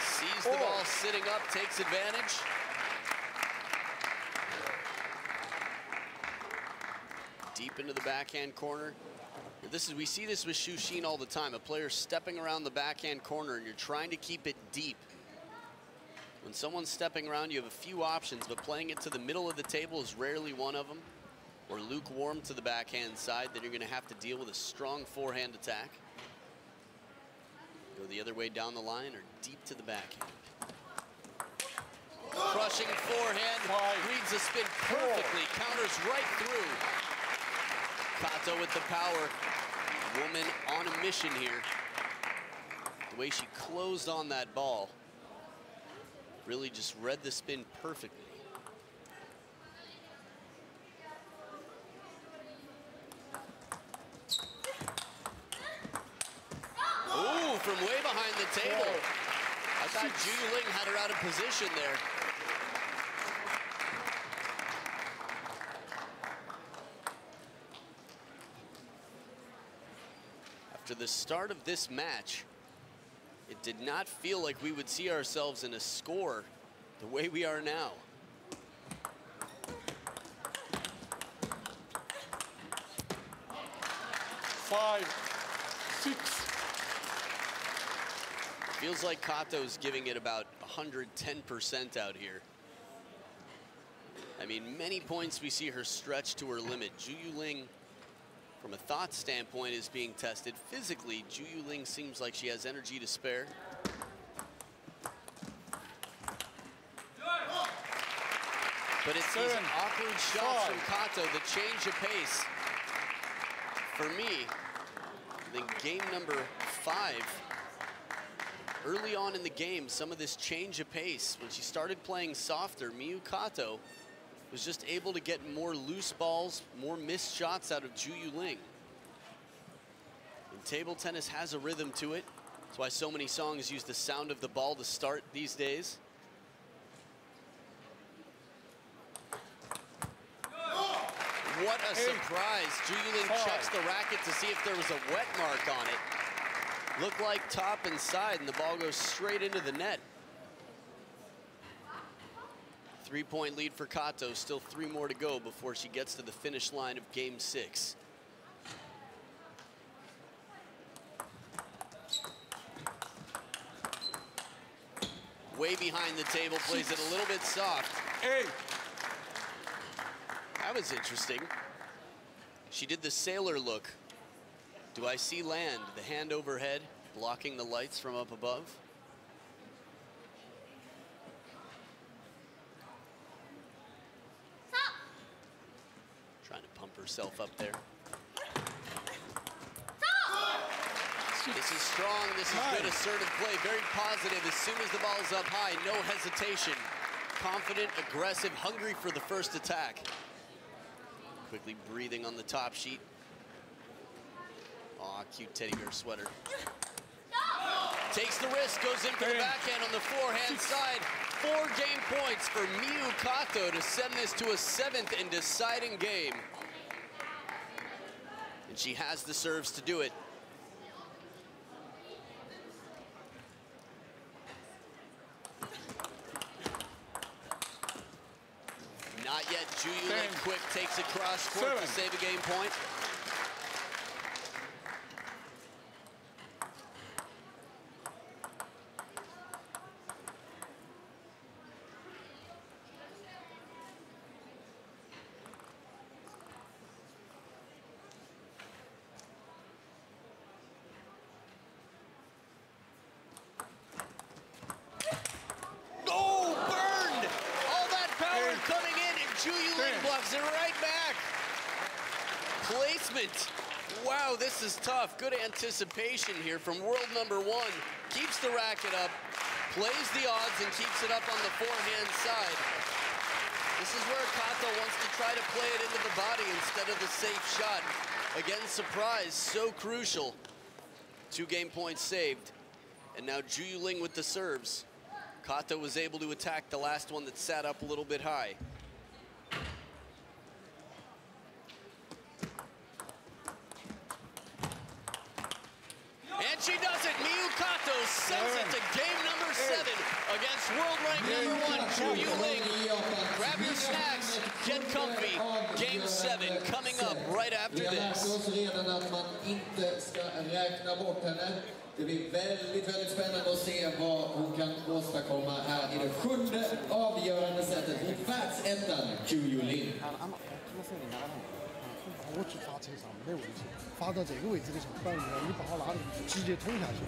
Sees the ball sitting up, takes advantage. Deep into the backhand corner. We see this with Xu Xin all the time. A player stepping around the backhand corner and you're trying to keep it deep. When someone's stepping around, you have a few options, but playing it to the middle of the table is rarely one of them. Or lukewarm to the backhand side, then you're gonna have to deal with a strong forehand attack. Go the other way down the line or deep to the backhand. Crushing forehand, reads the spin perfectly, counters right through. Kato with the power. Woman on a mission here. The way she closed on that ball really just read the spin perfectly. Ooh, from way behind the table. I thought Zhu Yuling had her out of position there. After the start of this match, it did not feel like we would see ourselves in a score the way we are now. Five, six. Feels like Kato's giving it about 110% out here. I mean, many points we see her stretch to her limit. Zhu Yuling, from a thought standpoint, is being tested. Physically, Zhu Yuling seems like she has energy to spare. But it's these awkward shots from Kato that change the pace. For me, I think game number 5, early on in the game, some of this change of pace, when she started playing softer, Miyu Kato was just able to get more loose balls, more missed shots out of Zhu Yuling. And table tennis has a rhythm to it. That's why so many songs use the sound of the ball to start these days. What a surprise. Zhu Yuling checks the racket to see if there was a wet mark on it. Looked like top and side, and the ball goes straight into the net. 3-point lead for Kato, still 3 more to go before she gets to the finish line of game 6. way behind the table, plays it a little bit soft. 8. That was interesting. She did the sailor look. Do I see land? The hand overhead, blocking the lights from up above. Trying to pump herself up there. This is strong, this is good assertive play, very positive. As soon as the ball's up high, no hesitation. Confident, aggressive, hungry for the first attack. Quickly breathing on the top sheet. Aw, cute teddy bear sweater. Takes the risk, goes in for the backhand on the forehand side. 4 game points for Miyu Kato to send this to a 7th and deciding game. And she has the serves to do it. Not yet. Ju Yuling quick takes it cross court to save a game point. Blocks it right back. Placement. Wow, this is tough. Good anticipation here from world number 1. Keeps the racket up, plays the odds, and keeps it up on the forehand side. This is where Kato wants to try to play it into the body instead of the safe shot. Again, surprise, so crucial. 2 game points saved. And now Ju Yuling with the serves. Kato was able to attack the last one that sat up a little bit high. And she does it. Miyu Kato sends it to game number 7 against world rank number 1, Ju Yuling. Grab your snacks, get comfy. Game 7 coming up right after this. Det blir väldigt, väldigt spännande att se vad hon kan åstadkomma här i det 7:e avgörande sättet mot världsettan Ju Yuling. 我去发车上没得问题，发到这个位置的时候，反正你不好拉的，直接捅下去。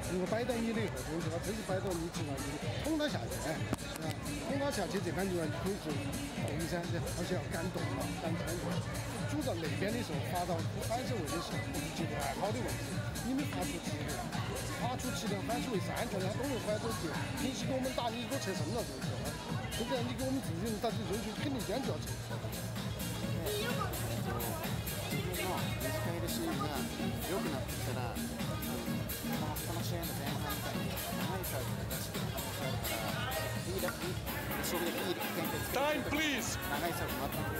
如果摆到你的以后，东西它车子摆到你头上，你捅它下去，是吧？捅它下去这感觉你可以说动噻，而且要敢动嘛，敢穿过。主到那边的时候，发到反手位的时候，结果还好的问题，你没发出气量，发出气量反手位3条，它懂得反手接，平时给我们打，你给我侧身了就是了。现在你给我们自己人打起球，就肯定这样就要侧。 自分の短いレシーブが良くなってきたら、この試合の前半みたいに長いサーブが出してくる可能性あるから、いい勝負でいい展開つけて、長いサーブもあったので。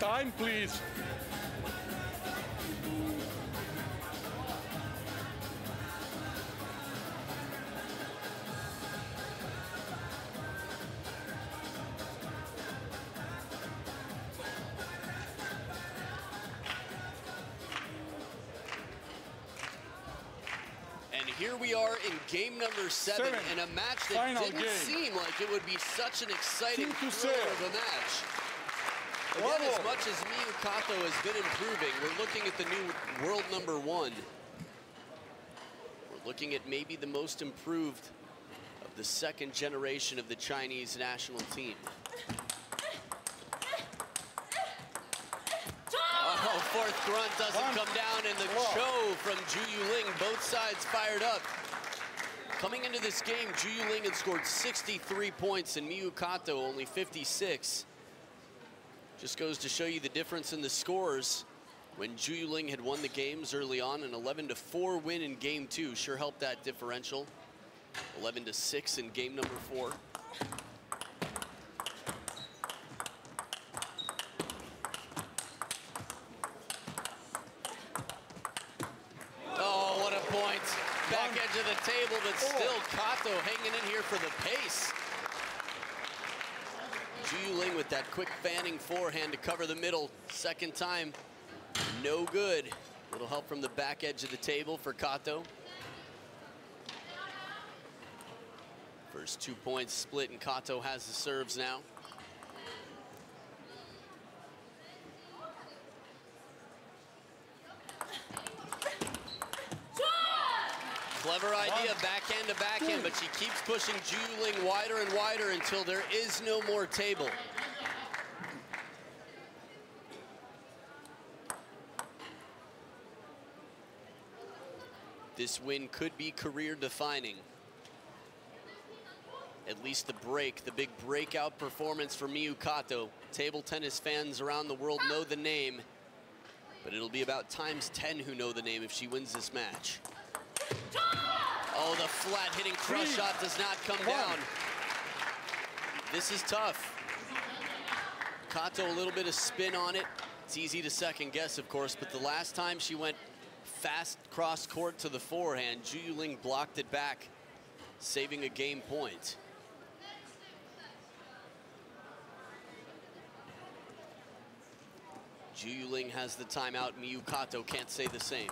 Time, please. Here we are in game number 7 in a match that didn't seem like it would be such an exciting thriller of a match. Again, as much as Miyu Kato has been improving, we're looking at the new world number 1. We're looking at maybe the most improved of the 2nd generation of the Chinese national team. Oh, 4th grunt doesn't come down, and the cho from Ju Yuling, both sides fired up. Coming into this game, Ju Yuling had scored 63 points and Miyu Kato only 56. Just goes to show you the difference in the scores. When Ju Yuling had won the games early on, an 11-4 win in game 2 sure helped that differential. 11-6 in game number 4. Back edge of the table, but still Kato hanging in here for the pace. Ju Yuling with that quick fanning forehand to cover the middle. 2nd time, no good. Little help from the back edge of the table for Kato. First 2 points split, and Kato has the serves now. Clever idea, backhand to backhand, but she keeps pushing Zhu Yuling wider and wider until there is no more table. This win could be career-defining. At least the break, the big breakout performance for Miyu Kato. Table tennis fans around the world know the name, but it'll be about times 10 who know the name if she wins this match. Oh, the flat hitting crush shot does not come down. This is tough. Kato, a little bit of spin on it. It's easy to second guess, of course, but the last time she went fast cross court to the forehand, Zhu Yuling blocked it back, saving a game point. Zhu Yuling has the timeout. Miyu Kato can't say the same.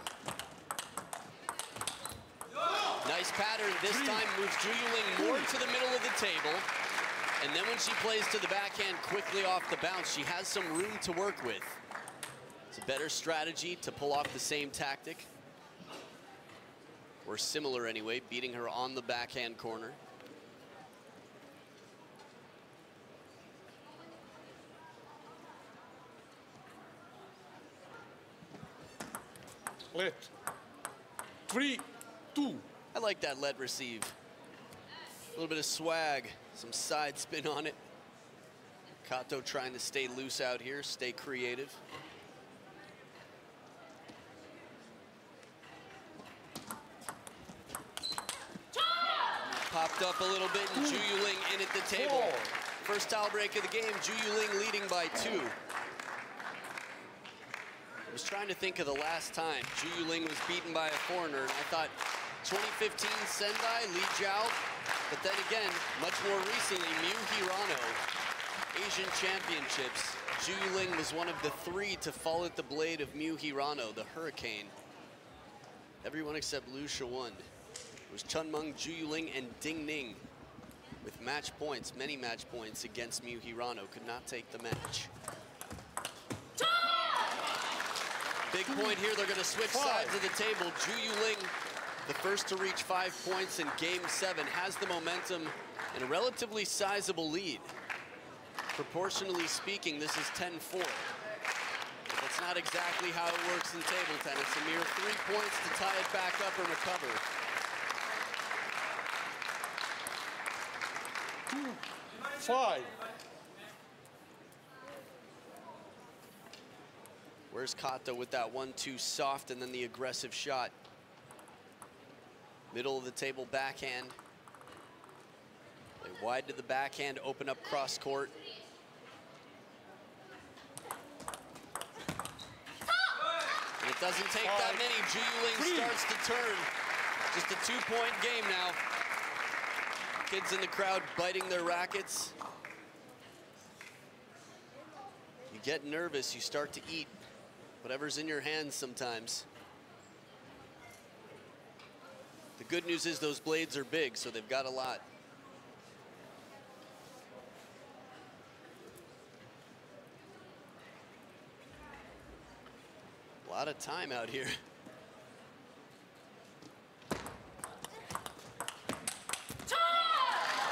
Nice pattern. This time moves Zhu Yuling more to the middle of the table. And then when she plays to the backhand quickly off the bounce, she has some room to work with. It's a better strategy to pull off the same tactic. Or similar anyway, beating her on the backhand corner. Let. 3, 2. I like that let receive. A little bit of swag, some side spin on it. Kato trying to stay loose out here, stay creative. Popped up a little bit, and Zhu Yuling in at the table. First towel break of the game, Zhu Yuling leading by 2. I was trying to think of the last time Zhu Yuling was beaten by a foreigner, and I thought 2015 Sendai, Li Jiao, but then again, much more recently, Miyu Hirano, Asian Championships. Zhu Yuling was one of the 3 to fall at the blade of Miyu Hirano, the Hurricane. Everyone except Liu Shiwen. It was Chun Meng, Zhu Yuling, and Ding Ning with match points, many match points against Miyu Hirano. Could not take the match. Big point here, they're gonna switch sides of the table. Zhu Yuling, the first to reach 5 points in game 7, has the momentum and a relatively sizable lead. Proportionally speaking, this is 10-4. That's not exactly how it works in table tennis. A mere 3 points to tie it back up and recover. 5. Where's Kato with that 1-2 soft and then the aggressive shot? Middle of the table backhand. Play wide to the backhand, open up cross court. And it doesn't take that many. Zhu Yuling starts to turn. Just a 2-point game now. Kids in the crowd biting their rackets. You get nervous, you start to eat whatever's in your hands sometimes. The good news is those blades are big, so they've got a lot. A lot of time out here.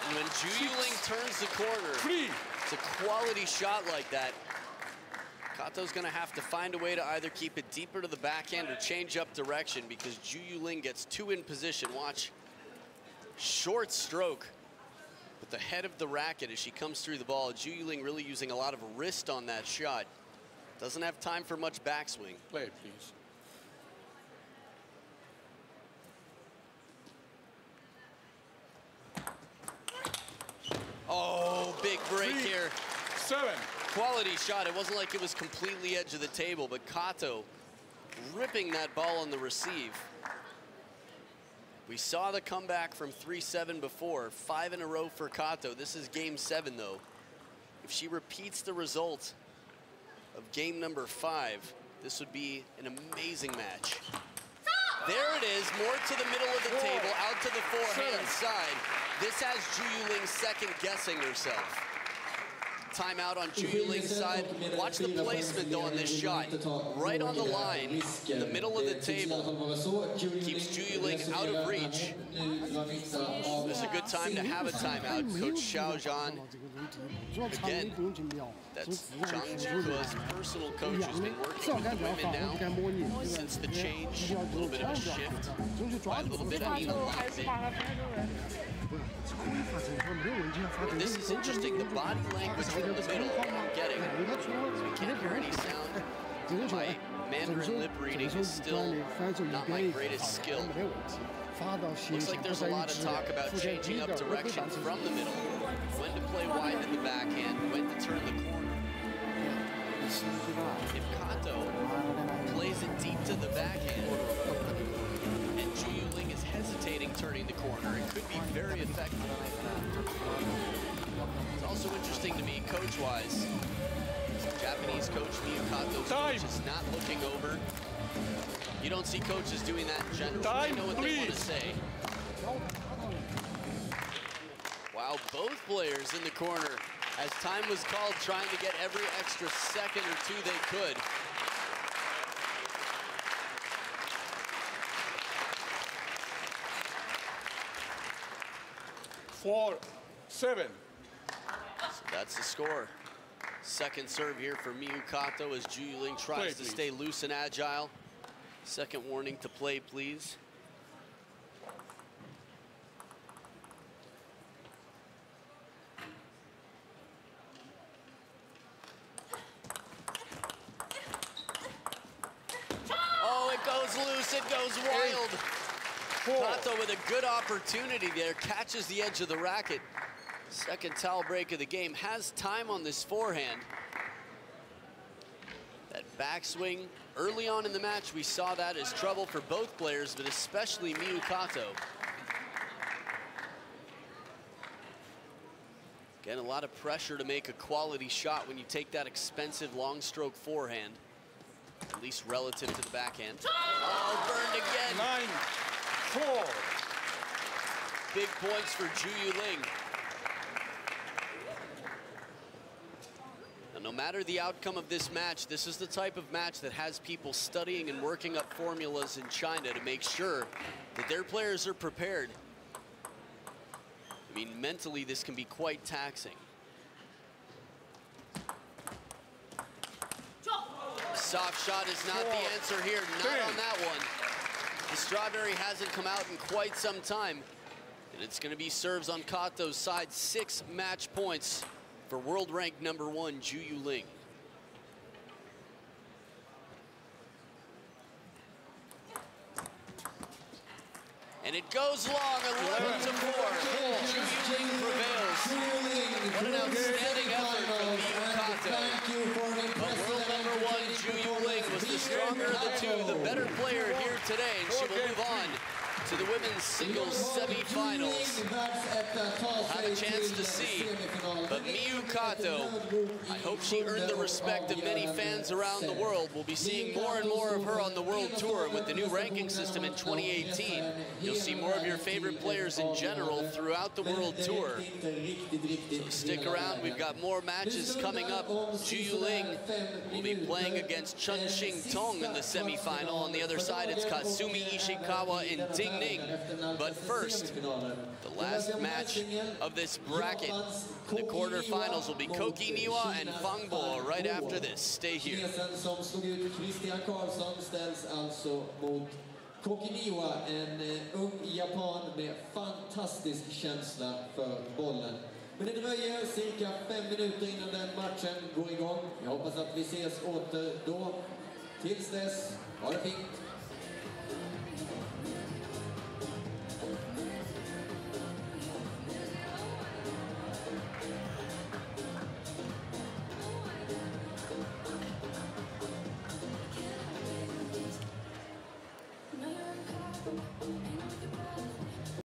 And when Zhu Yuling turns the corner, it's a quality shot like that. Kato's gonna have to find a way to either keep it deeper to the backhand or change up direction because Zhu Yuling gets 2 in position. Watch, short stroke, but the head of the racket as she comes through the ball. Zhu Yuling really using a lot of wrist on that shot. Doesn't have time for much backswing. Play, please. Oh, big break here. 7. Quality shot. It wasn't like it was completely edge of the table, but Kato ripping that ball on the receive. We saw the comeback from 3-7 before. 5 in a row for Kato. This is game 7, though. If she repeats the result of game number 5, this would be an amazing match. There it is, more to the middle of the table, out to the forehand side. This has Zhu Yuling second guessing herself. Timeout on Zhu Yuling's side. Watch the placement though on this shot. Right on the line, in the middle of the table. Keeps Zhu Yuling out of reach. This is a good time to have a timeout. Coach Xiao Zhan. Again, that's Zhang Jike's personal coach who's been working with the women now since the change. A little bit of a shift. By a little bit, I mean a lot of it. This is interesting, the body language from the middle I'm getting. We can't hear any sound. My Mandarin lip reading is still not my greatest skill. Looks like there's a lot of talk about changing up direction from the middle. When to play wide in the backhand, when to turn the corner. If Kato plays it deep to the backhand, and Zhu Yuling is hesitating turning the corner, it could be very effective. It's also interesting to me, coach-wise, Japanese coach Miyu Kato's coach is not looking over. You don't see coaches doing that in general. They know what they want to say. Wow, both players in the corner as time was called, trying to get every extra second or two they could. For 7. So that's the score. Second serve here for Miyu Kato as Zhu Yuling tries to stay loose and agile. Second warning to play, please. Oh, it goes loose, it goes wild. Kato with a good opportunity there, catches the edge of the racket. Second towel break of the game, has time on this forehand. That backswing, early on in the match, we saw that as trouble for both players, but especially Miyu Kato. Again, a lot of pressure to make a quality shot when you take that expensive long stroke forehand, at least relative to the backhand. Oh, burned again. 9-4. Big points for Zhu Yuling. Now, no matter the outcome of this match, this is the type of match that has people studying and working up formulas in China to make sure that their players are prepared. I mean, mentally, this can be quite taxing. Soft shot is not the answer here, not on that one. The strawberry hasn't come out in quite some time. And it's going to be serves on Kato's side. 6 match points for world rank #1, Zhu Yuling. And it goes long, 11-4. Zhu Yuling prevails. What an outstanding effort from Miyu Kato. But world #1, Zhu Yuling, was the stronger of the two, the better player here today, and she will move on to the women's singles semifinals. Have a chance to see, but Miyu Kato, I hope she earned the respect of many fans around the world. We'll be seeing more and more of her on the World Tour with the new ranking system in 2018. You'll see more of your favorite players in general throughout the World Tour. So stick around, we've got more matches coming up. Zhu Yuling will be playing against Chen Xingtong in the semifinal. On the other side, it's Kasumi Ishikawa and Ding Ning. But first, the last match of this bracket, the quarterfinals, will be Koki Niwa and Fang Bo right after this. Stay here. Koki Niwa, en ung japan med fantastisk känsla för bollen. Men det dröjer cirka 5 minuter innan den matchen går igång. Jag hoppas att vi ses åter då. Tills dess, ha det fint.